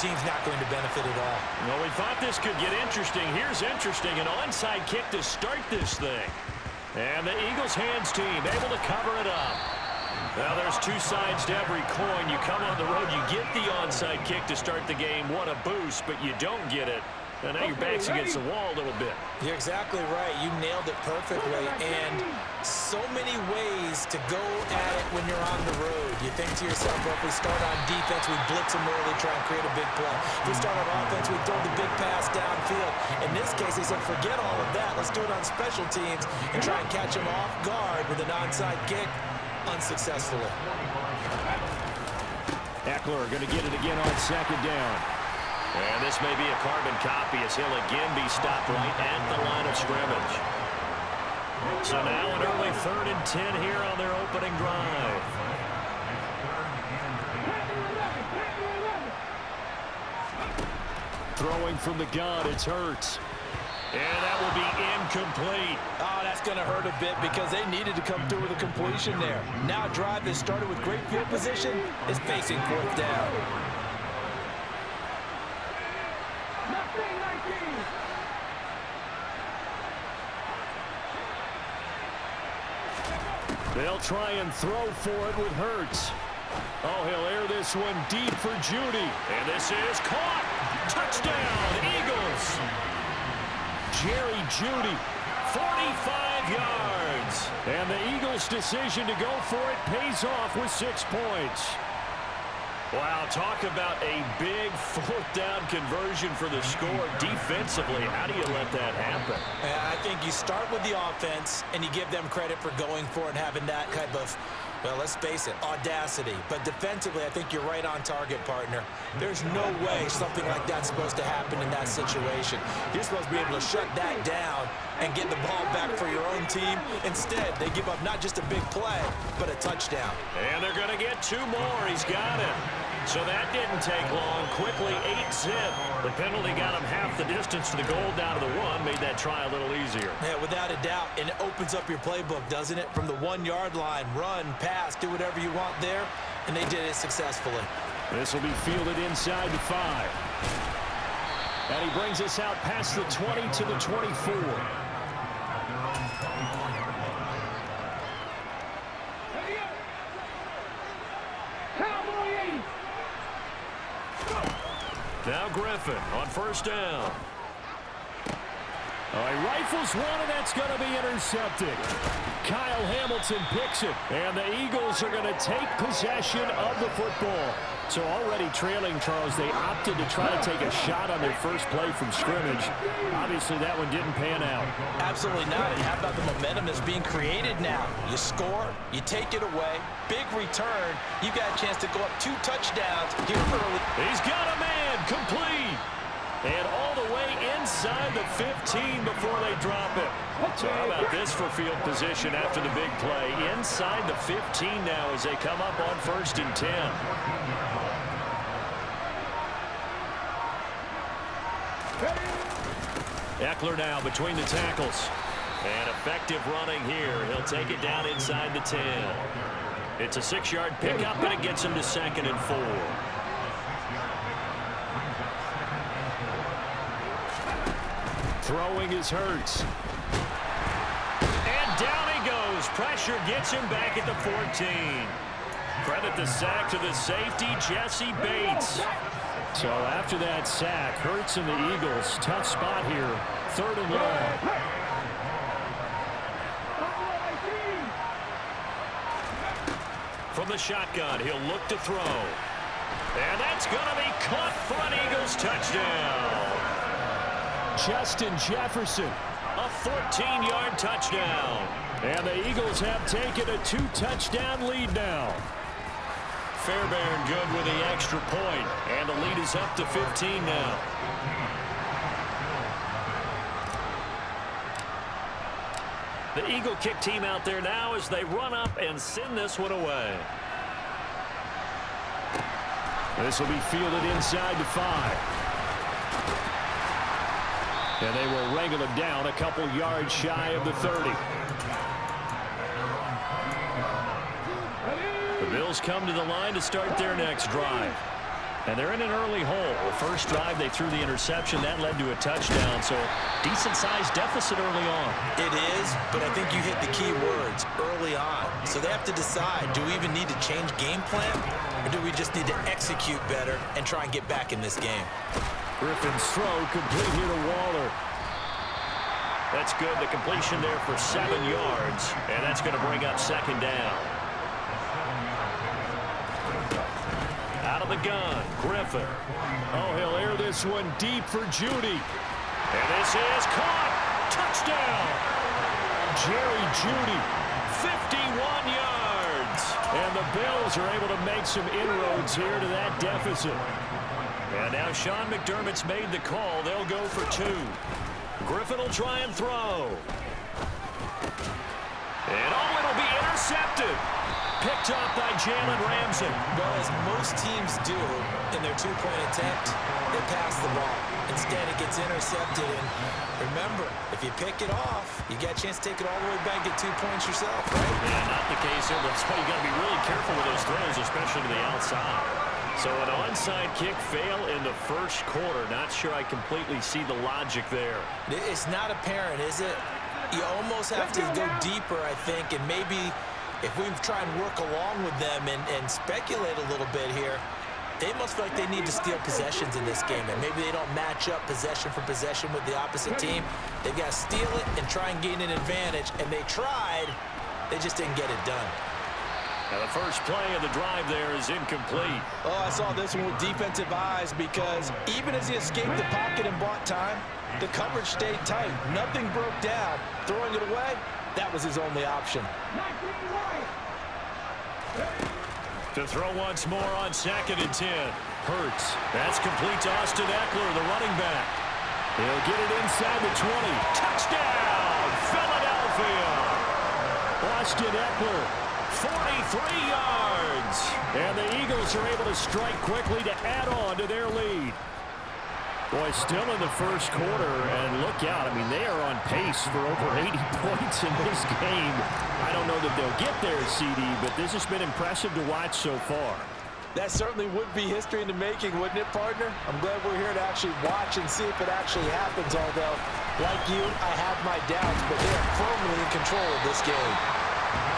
team's not going to benefit at all. Well, we thought this could get interesting. Here's interesting. An onside kick to start this thing. And the Eagles hands team able to cover it up. Now, there's two sides to every coin. You come on the road, you get the onside kick to start the game. What a boost, but you don't get it. And now your back's against the wall a little bit. You're exactly right. You nailed it perfectly. And so many ways to go at it when you're on the road. You think to yourself, well, if we start on defense, we blitz them early, try and create a big play. If we start on offense, we throw the big pass downfield. In this case, they said, forget all of that. Let's do it on special teams and try and catch them off guard with an onside kick unsuccessfully. Eckler going to get it again on second down. And this may be a carbon copy as he'll again be stopped right at the line of scrimmage. So now an early 3rd and 10 here on their opening drive. Throwing from the gun, it's Hurts. And that will be incomplete. Oh, that's going to hurt a bit because they needed to come through with a completion there. Now a drive that started with great field position is facing 4th down. They'll try and throw for it with Hurts. Oh, he'll air this one deep for Judy. And this is caught. Touchdown, Eagles. Jerry Judy, 45 yards. And the Eagles' decision to go for it pays off with 6 points. Wow, talk about a big 4th down conversion for the score. Defensively, how do you let that happen? I think you start with the offense, and you give them credit for going for it and having that kind of, well, let's face it, audacity. But defensively, I think you're right on target, partner. There's no way something like that's supposed to happen in that situation. You're supposed to be able to shut that down and get the ball back for your own team. Instead, they give up not just a big play, but a touchdown. And they're going to get 2 more. He's got it. So that didn't take long. Quickly 8-zip. The penalty got him half the distance to the goal down to the 1. Made that try a little easier. Yeah, without a doubt. And it opens up your playbook, doesn't it? From the 1-yard line, run, pass, do whatever you want there. And they did it successfully. This will be fielded inside the 5. And he brings us out past the 20 to the 24. Now Griffin on 1st down. He rifles one, and that's going to be intercepted. Kyle Hamilton picks it, and the Eagles are going to take possession of the football. So already trailing, Charles, they opted to try to take a shot on their first play from scrimmage. Obviously, that one didn't pan out. Absolutely not. And how about the momentum that's being created now? You score, you take it away, big return. You got a chance to go up 2 touchdowns here early. He's got a man, complete. And all the way inside the 15 before they drop it. So how about this for field position after the big play? Inside the 15 now as they come up on 1st and 10. Eckler now between the tackles. And effective running here. He'll take it down inside the 10. It's a 6-yard pickup, and it gets him to 2nd and 4. Throwing is Hurts. And down he goes. Pressure gets him back at the 14. Credit the sack to the safety, Jesse Bates. So after that sack, Hurts and the Eagles, tough spot here, 3rd and long. From the shotgun, he'll look to throw. And that's going to be caught for an Eagles touchdown. Justin Jefferson, a 14-yard touchdown. And the Eagles have taken a 2-touchdown lead now. Fairbairn good with the extra point, and the lead is up to 15 now. The Eagle kick team out there now as they run up and send this one away. This will be fielded inside the 5. And they will wrangle him down a couple yards shy of the 30. The Bills come to the line to start their next drive. And they're in an early hole. First drive, they threw the interception. That led to a touchdown. So decent-sized deficit early on. It is, but I think you hit the key words, early on. So they have to decide, do we even need to change game plan? Or do we just need to execute better and try and get back in this game? Griffin's throw complete here to Waller. That's good. The completion there for 7 yards. And that's going to bring up second down. Out of the gun, Griffin. Oh, he'll air this one deep for Judy. And this is caught. Touchdown. Jerry Judy, 51 yards. And the Bills are able to make some inroads here to that deficit. And now Sean McDermott's made the call. They'll go for 2. Griffin will try and throw. And oh, it'll be intercepted. Picked up by Jalen Ramsey. Well, as most teams do in their two-point attempt, they pass the ball. Instead, it gets intercepted. And remember, if you pick it off, you get a chance to take it all the way back, get 2 points yourself, right? Yeah, not the case here. That's why you got to be really careful with those throws, especially to the outside. So an onside kick fail in the first quarter. Not sure I completely see the logic there. It's not apparent, is it? You almost have to go deeper, I think, and maybe if we try and work along with them and speculate a little bit here, they must feel like they need to steal possessions in this game, and maybe they don't match up possession for possession with the opposite team. They've got to steal it and try and gain an advantage, and they tried. They just didn't get it done. Now the first play of the drive there is incomplete. Oh, I saw this one with defensive eyes because even as he escaped the pocket and bought time, the coverage stayed tight. Nothing broke down. Throwing it away, that was his only option. To throw once more on 2nd and 10. Hurts. That's complete to Austin Eckler, the running back. He'll get it inside the 20. Touchdown, Philadelphia. Austin Eckler, 43 yards. And the Eagles are able to strike quickly to add on to their lead. Boy, still in the first quarter, and look out. I mean, they are on pace for over 80 points in this game. I don't know that they'll get there, CD, but this has been impressive to watch so far. That certainly would be history in the making, wouldn't it, partner? I'm glad we're here to actually watch and see if it actually happens, although, like you, I have my doubts, but they're firmly in control of this game.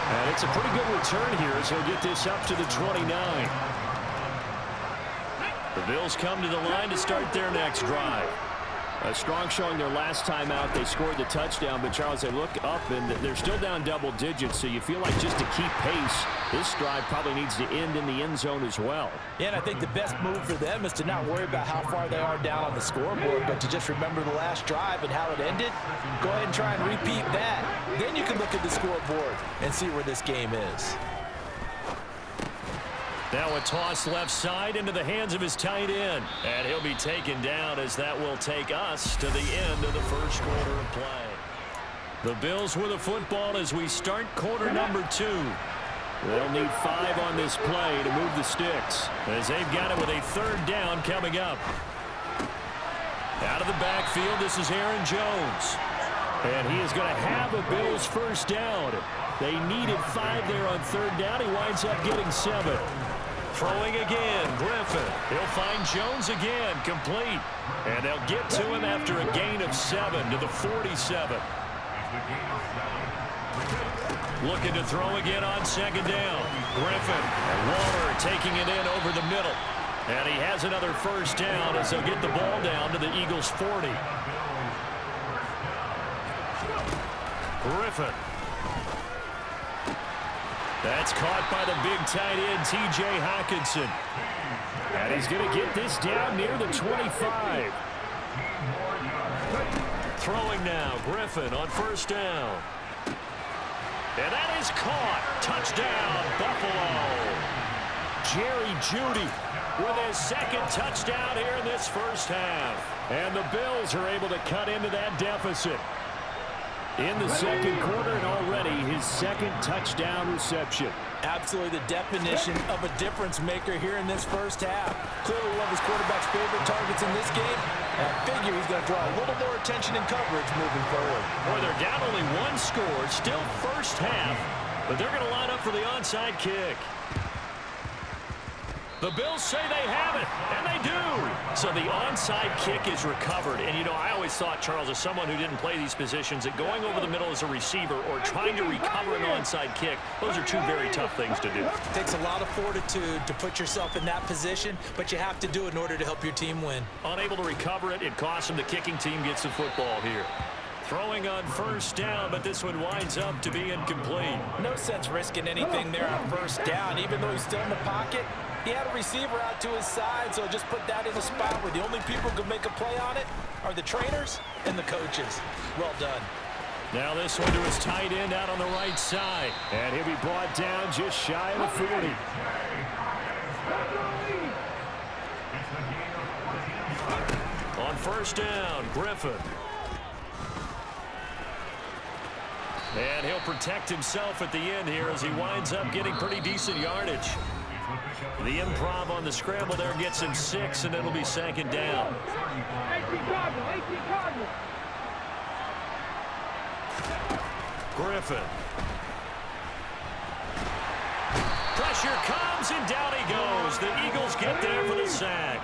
And it's a pretty good return here as he'll get this up to the 29. The Bills come to the line to start their next drive. A strong showing their last time out. They scored the touchdown, but Charles, they look up and they're still down double digits, so you feel like just to keep pace, this drive probably needs to end in the end zone as well. Yeah, and I think the best move for them is to not worry about how far they are down on the scoreboard, but to just remember the last drive and how it ended. Go ahead and try and repeat that. Then you can look at the scoreboard and see where this game is. Now a toss left side into the hands of his tight end. And he'll be taken down as that will take us to the end of the first quarter of play. The Bills with the football as we start quarter number 2. They'll need 5 on this play to move the sticks as they've got it with a 3rd down coming up. Out of the backfield, this is Aaron Jones. And he is going to have a Bills first down. They needed 5 there on 3rd down. He winds up getting 7. Throwing again, Griffin. He'll find Jones again, complete. And they'll get to him after a gain of 7 to the 47. Looking to throw again on 2nd down. Griffin and Waller taking it in over the middle. And he has another first down as they'll get the ball down to the Eagles' 40. Griffin. That's caught by the big tight end, T.J. Hockenson. And he's going to get this down near the 25. Throwing now, Griffin on first down. And that is caught. Touchdown, Buffalo. Jerry Judy with his 2nd touchdown here in this first half. And the Bills are able to cut into that deficit in the 2nd quarter, and already his 2nd touchdown reception. Absolutely the definition of a difference maker here in this first half. Clearly one of his quarterback's favorite targets in this game. And I figure he's going to draw a little more attention and coverage moving forward. Boy, they're down only 1 score, still first half, but they're going to line up for the onside kick. The Bills say they have it, and they do. So the onside kick is recovered. And, you know, I always thought, Charles, as someone who didn't play these positions, that going over the middle as a receiver or trying to recover an onside kick, those are two very tough things to do. It takes a lot of fortitude to put yourself in that position, but you have to do it in order to help your team win. Unable to recover it, it costs him. The kicking team gets the football here. Throwing on first down, but this one winds up to be incomplete. No sense risking anything there on first down, even though he's still in the pocket. He had a receiver out to his side, so just put that in a spot where the only people who can make a play on it are the trainers and the coaches. Well done. Now this one to his tight end out on the right side. And he'll be brought down just shy of the 40. On first down, Griffin. And he'll protect himself at the end here as he winds up getting pretty decent yardage. The improv on the scramble there gets him 6, and it'll be second down. Griffin. Pressure comes, and down he goes. The Eagles get there for the sack.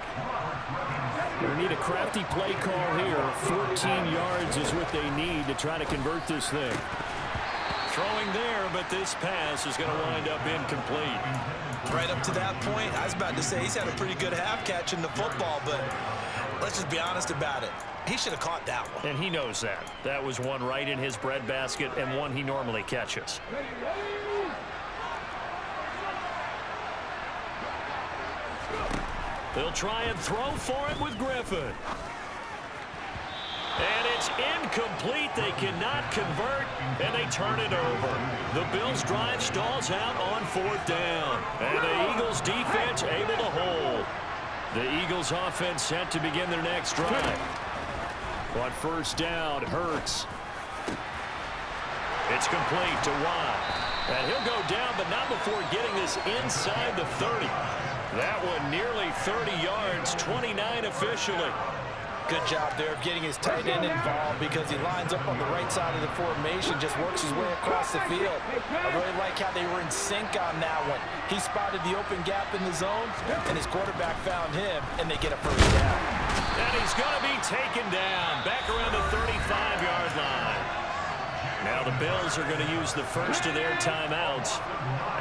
They need a crafty play call here. 14 yards is what they need to try to convert this thing. Throwing there, but this pass is going to wind up incomplete. Right up to that point, I was about to say he's had a pretty good half catching the football, but let's just be honest about it. He should have caught that one. And he knows that. That was one right in his breadbasket and one he normally catches. They'll try and throw for it with Griffin. And it's incomplete. They cannot convert, and they turn it over. The Bills' drive stalls out on fourth down. And the Eagles' defense able to hold. The Eagles' offense set to begin their next drive. On first down, Hurts. It's complete to Watt. And he'll go down, but not before getting this inside the 30. That one nearly 30 yards, 29 officially. Good job there of getting his tight end involved because he lines up on the right side of the formation, just works his way across the field. I really like how they were in sync on that one. He spotted the open gap in the zone, and his quarterback found him, and they get a first down. And he's going to be taken down back around the 35-yard line. Now the Bills are going to use the first of their timeouts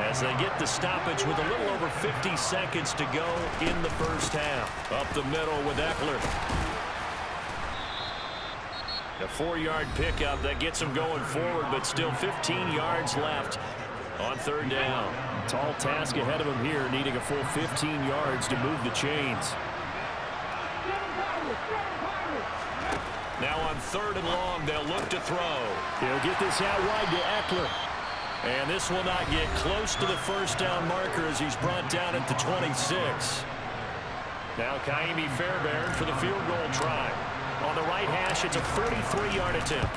as they get the stoppage with a little over 50 seconds to go in the first half. Up the middle with Eckler. A 4-yard pickup that gets him going forward, but still 15 yards left on third down. Tall task ahead of him here, needing a full 15 yards to move the chains. Now on third and long, they'll look to throw. He'll get this out wide to Eckler. And this will not get close to the first down marker as he's brought down at the 26. Now Kaimi Fairbairn for the field goal try. On the right hash, it's a 43-yard attempt.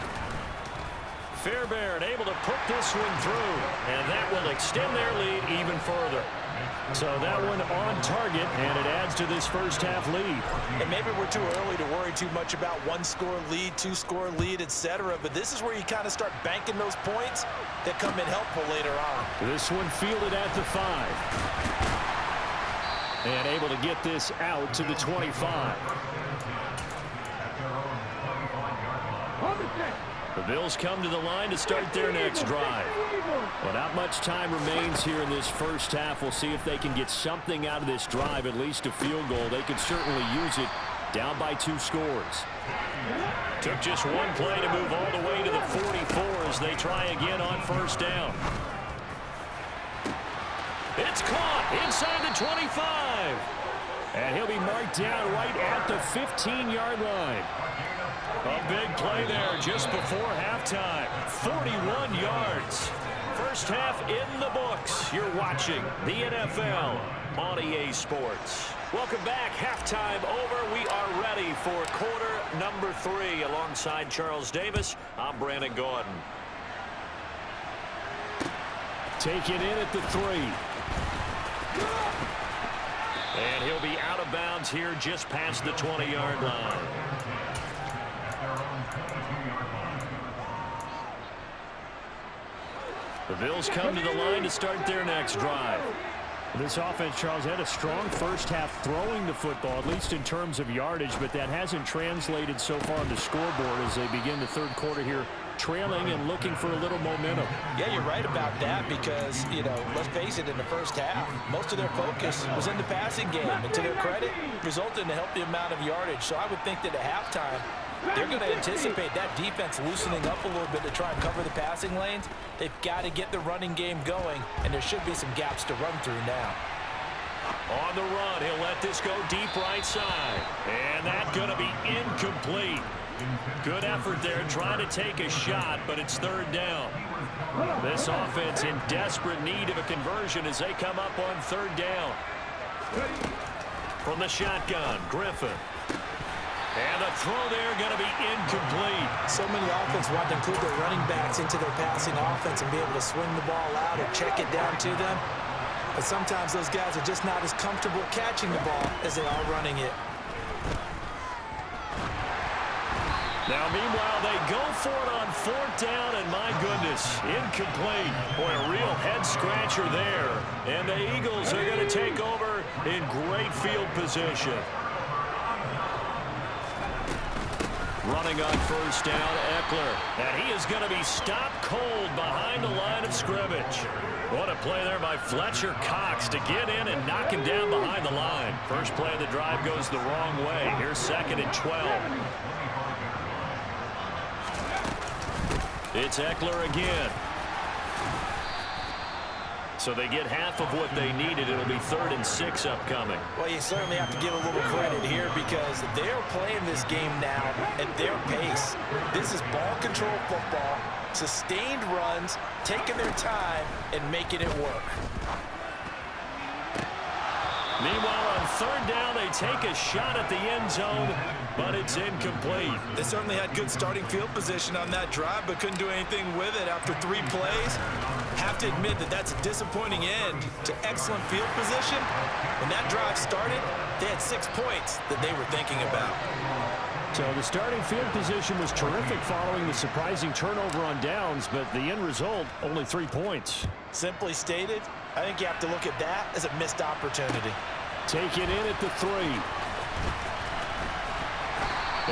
Fairbairn able to put this one through, and that will extend their lead even further. So that one on target, and it adds to this first half lead. And maybe we're too early to worry too much about one-score lead, two-score lead, etc. But this is where you kind of start banking those points that come in helpful later on. This one fielded at the 5. And able to get this out to the 25. The Bills come to the line to start their next drive. Well, not much time remains here in this first half. We'll see if they can get something out of this drive, at least a field goal. They could certainly use it down by 2 scores. Took just one play to move all the way to the 44 as they try again on first down. It's caught inside the 25. And he'll be marked down right at the 15-yard line. A big play there just before halftime. 41 yards. First half in the books. You're watching the NFL on EA Sports. Welcome back. Halftime over. We are ready for quarter number 3. Alongside Charles Davis, I'm Brandon Gordon. Taken in at the 3. And he'll be out of bounds here just past the 20-yard line. The Bills come to the line to start their next drive. This offense, Charles, had a strong first half throwing the football, at least in terms of yardage, but that hasn't translated so far on the scoreboard as they begin the third quarter here, trailing and looking for a little momentum. Yeah, you're right about that because, you know, let's face it, in the first half, most of their focus was in the passing game. And to their credit, resulted in a healthy amount of yardage. So I would think that at halftime, they're going to anticipate that defense loosening up a little bit to try and cover the passing lanes. They've got to get the running game going, and there should be some gaps to run through now. On the run, he'll let this go deep right side. And that's going to be incomplete. Good effort there trying to take a shot, but it's third down. This offense in desperate need of a conversion as they come up on third down. From the shotgun, Griffin. And the throw there going to be incomplete. So many offense want to include their running backs into their passing offense and be able to swing the ball out or check it down to them. But sometimes those guys are just not as comfortable catching the ball as they are running it. Now, meanwhile, they go for it on fourth down, and my goodness, incomplete. Boy, a real head-scratcher there. And the Eagles are going to take over in great field position. Running on first down, Eckler. And he is going to be stopped cold behind the line of scrimmage. What a play there by Fletcher Cox to get in and knock him down behind the line. First play of the drive goes the wrong way. Here's 2nd and 12. It's Eckler again. So they get half of what they needed. It'll be 3rd and 6 upcoming. Well, you certainly have to give a little credit here because they're playing this game now at their pace. This is ball control football, sustained runs, taking their time, and making it work. Meanwhile, on third down, they take a shot at the end zone, but it's incomplete. They certainly had good starting field position on that drive, but couldn't do anything with it after 3 plays. Have to admit that that's a disappointing end to excellent field position. When that drive started, they had 6 points that they were thinking about. So the starting field position was terrific following the surprising turnover on downs, but the end result, only 3 points. Simply stated, I think you have to look at that as a missed opportunity. Take it in at the 3.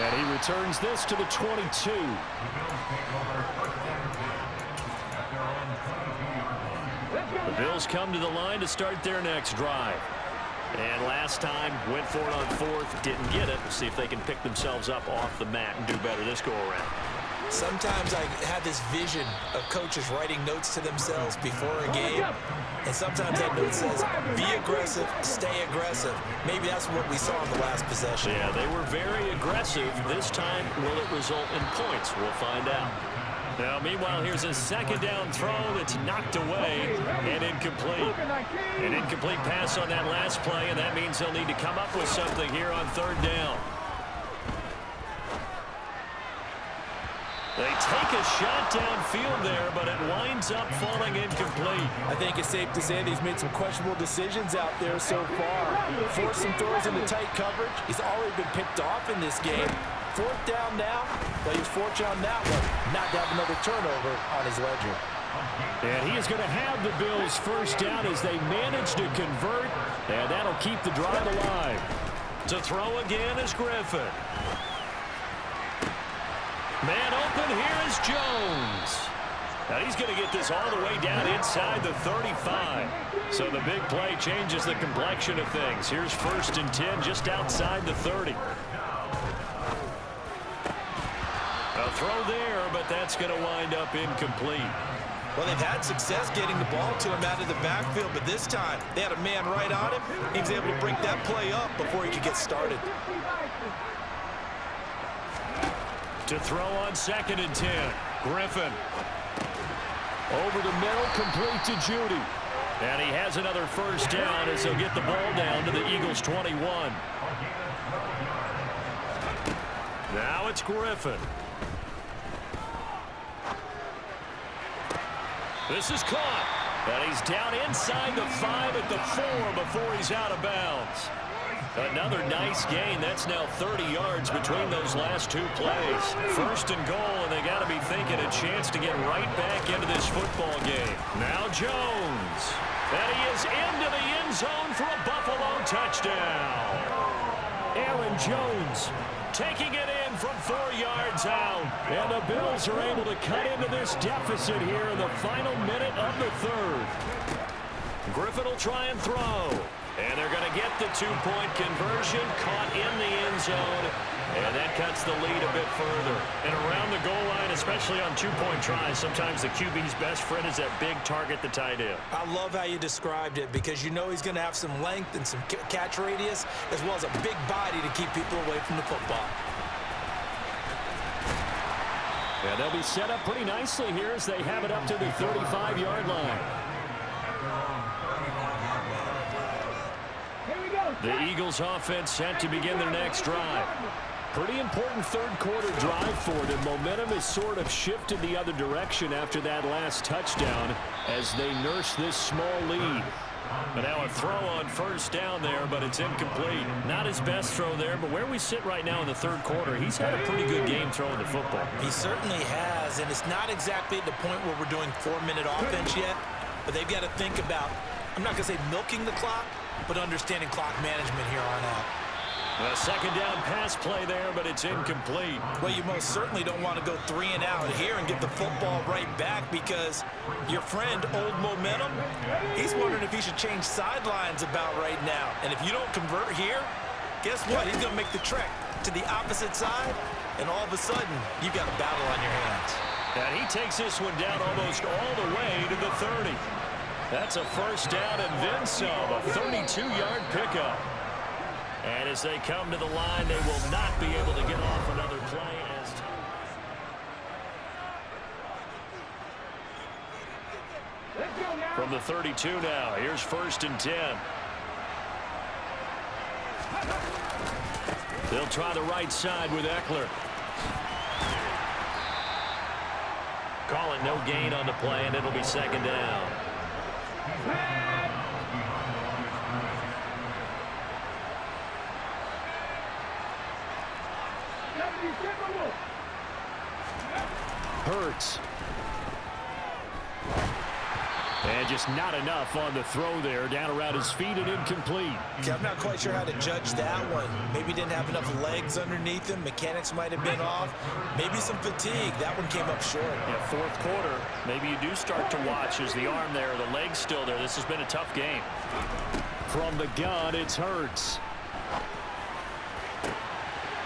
And he returns this to the 22. The Bills come to the line to start their next drive. And last time, went for it on 4th, didn't get it. We'll see if they can pick themselves up off the mat and do better this go-around. Sometimes I have this vision of coaches writing notes to themselves before a game, and sometimes that note says, be aggressive, stay aggressive. Maybe that's what we saw in the last possession. Yeah, they were very aggressive. This time, will it result in points? We'll find out. Now, meanwhile, here's a 2nd down throw that's knocked away and incomplete. An incomplete pass on that last play, and that means they'll need to come up with something here on 3rd down. They take a shot downfield there, but it winds up falling incomplete. I think it's safe to say that he's made some questionable decisions out there so far. Forced some throws into tight coverage. He's already been picked off in this game. 4th down now, but he's fortunate on that one, not to have another turnover on his ledger. And he is going to have the Bills' first down as they manage to convert, and that'll keep the drive alive. To throw again is Griffin. Man open, here is Jones. Now he's going to get this all the way down inside the 35. So the big play changes the complexion of things. Here's 1st and 10 just outside the 30. A throw there, but that's going to wind up incomplete. Well, they've had success getting the ball to him out of the backfield, but this time they had a man right on him. He was able to break that play up before he could get started. To throw on 2nd and 10. Griffin. Over the middle, complete to Judy. And he has another first down as they'll get the ball down to the Eagles' 21. Now it's Griffin. This is caught. And he's down inside the 5 at the 4 before he's out of bounds. Another nice gain. That's now 30 yards between those last two plays. First and goal, and they got to be thinking a chance to get right back into this football game. Now Jones. And he is into the end zone for a Buffalo touchdown. Aaron Jones taking it in from 4 yards out. And the Bills are able to cut into this deficit here in the final minute of the third. Griffin will try and throw. And they're going to get the two-point conversion, caught in the end zone, and that cuts the lead a bit further. And around the goal line, especially on two-point tries, sometimes the QB's best friend is that big target, the tight end. I love how you described it because you know he's going to have some length and some catch radius as well as a big body to keep people away from the football. And they'll be set up pretty nicely here as they have it up to the 35-yard line. The Eagles offense set to begin their next drive. Pretty important third-quarter drive for them. Momentum has sort of shifted the other direction after that last touchdown as they nurse this small lead. But now a throw on first down there, but it's incomplete. Not his best throw there, but where we sit right now in the third quarter, he's had a pretty good game throwing the football. He certainly has, and it's not exactly at the point where we're doing 4-minute offense yet, but they've got to think about, I'm not going to say milking the clock, but understanding clock management here on out. A second down pass play there, but it's incomplete. Well, you most certainly don't want to go 3 and out here and get the football right back because your friend, Old Momentum, he's wondering if he should change sidelines about right now. And if you don't convert here, guess what? He's going to make the trek to the opposite side, and all of a sudden, you've got a battle on your hands. And he takes this one down almost all the way to the 30. That's a first down and then some, a 32-yard pickup. And as they come to the line, they will not be able to get off another play. From the 32 now, here's first and 10. They'll try the right side with Eckler. Call it no gain on the play, and it'll be second down. Hurts. And just not enough on the throw there. Down around his feet and incomplete. Okay, I'm not quite sure how to judge that one. Maybe didn't have enough legs underneath him. Mechanics might have been off. Maybe some fatigue. That one came up short. Yeah, fourth quarter. Maybe you do start to watch as the arm there, the leg's still there. This has been a tough game. From the gun, it's Hurts.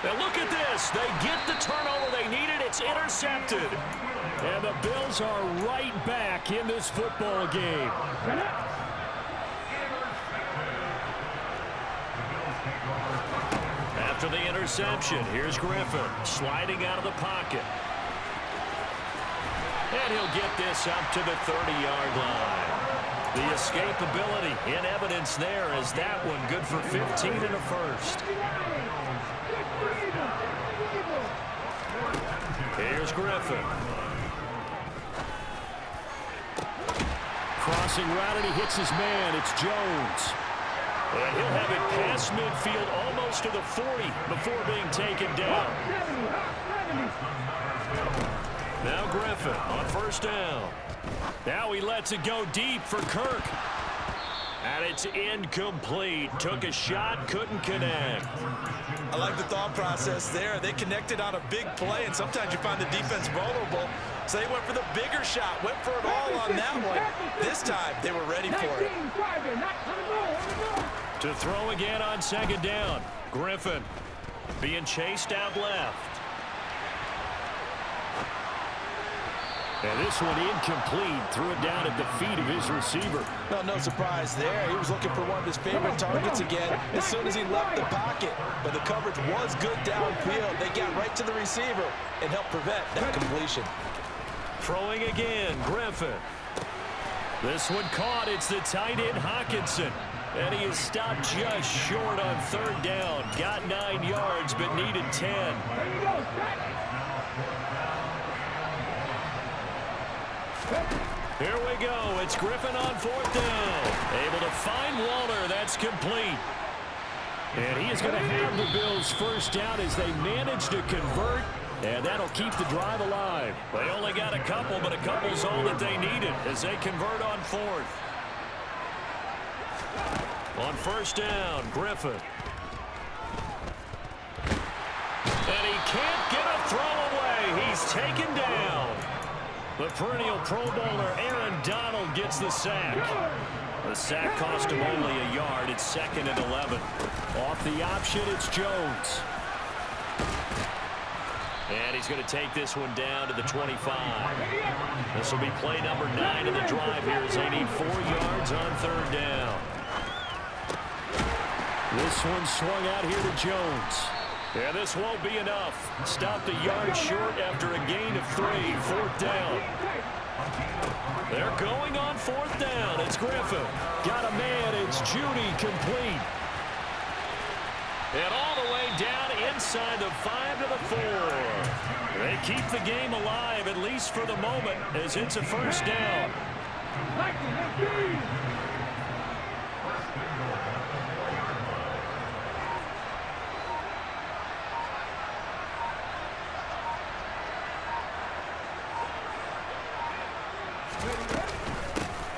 Now look at this. They get the turnover they needed. It's intercepted. And the Bills are right back in this football game. After the interception, here's Griffin sliding out of the pocket. And he'll get this up to the 30-yard line. The escapability in evidence there as that one good for 15 in the first. Here's Griffin. Crossing route, and he hits his man. It's Jones. And he'll have it past midfield almost to the 40 before being taken down. Now Griffin on first down. Now he lets it go deep for Kirk. And it's incomplete. Took a shot, couldn't connect. I like the thought process there. They connected on a big play, and sometimes you find the defense vulnerable. So they went for the bigger shot, went for it all on that one. This time, they were ready for it. To throw again on second down. Griffin being chased out left. And this one incomplete. Threw it down at the feet of his receiver. No surprise there. He was looking for one of his favorite targets again as soon as he left the pocket. But the coverage was good downfield. They got right to the receiver and helped prevent that completion. Throwing again, Griffin. This one caught. It's the tight end, Hawkinson. And he is stopped just short on third down. Got 9 yards, but needed 10. Here we go. It's Griffin on fourth down. Able to find Waller. That's complete. And he is going to have the Bills first down as they manage to convert. And that'll keep the drive alive. They only got a couple, but a couple's all that they needed as they convert on fourth. On first down, Griffin. And he can't get a throw away. He's taken down. The perennial Pro Bowler Aaron Donald gets the sack. The sack cost him only a yard. It's 2nd and 11. Off the option, it's Jones. And he's going to take this one down to the 25. This will be play number 9 of the drive here as they need 4 yards on 3rd down. This one swung out here to Jones. Yeah, this won't be enough. Stopped a yard short after a gain of 3. 4th down. They're going on 4th down. It's Griffin. Got a man. It's Judy, complete. And all the way down inside the 5 to the 4. They keep the game alive, at least for the moment, as it's a 1st down.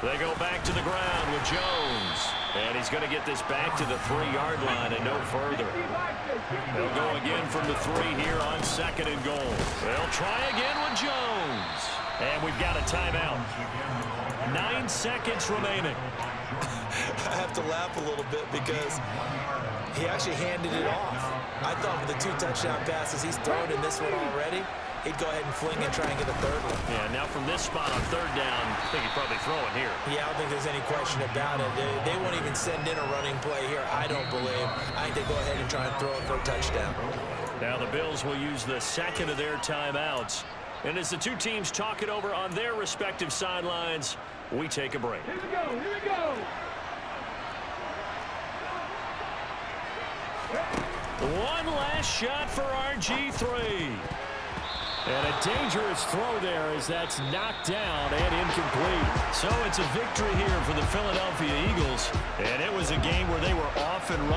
They go back to the ground with Jones. And he's going to get this back to the 3-yard line and no further. They'll go again from the 3 here on 2nd and goal. They'll try again with Jones. And we've got a timeout. 9 seconds remaining. I have to laugh a little bit because he actually handed it off. I thought with the 2 touchdown passes he's thrown in this one already, he'd go ahead and fling and try and get a 3rd one. Yeah, now from this spot on 3rd down, I think he'd probably throw it here. Yeah, I don't think there's any question about it. They won't even send in a running play here, I don't believe. I think they go ahead and try and throw it for a touchdown. Now the Bills will use the 2nd of their timeouts. And as the 2 teams talk it over on their respective sidelines, we take a break. Here we go, here we go. One last shot for RG3. And a dangerous throw there as that's knocked down and incomplete. So it's a victory here for the Philadelphia Eagles. And it was a game where they were off and running.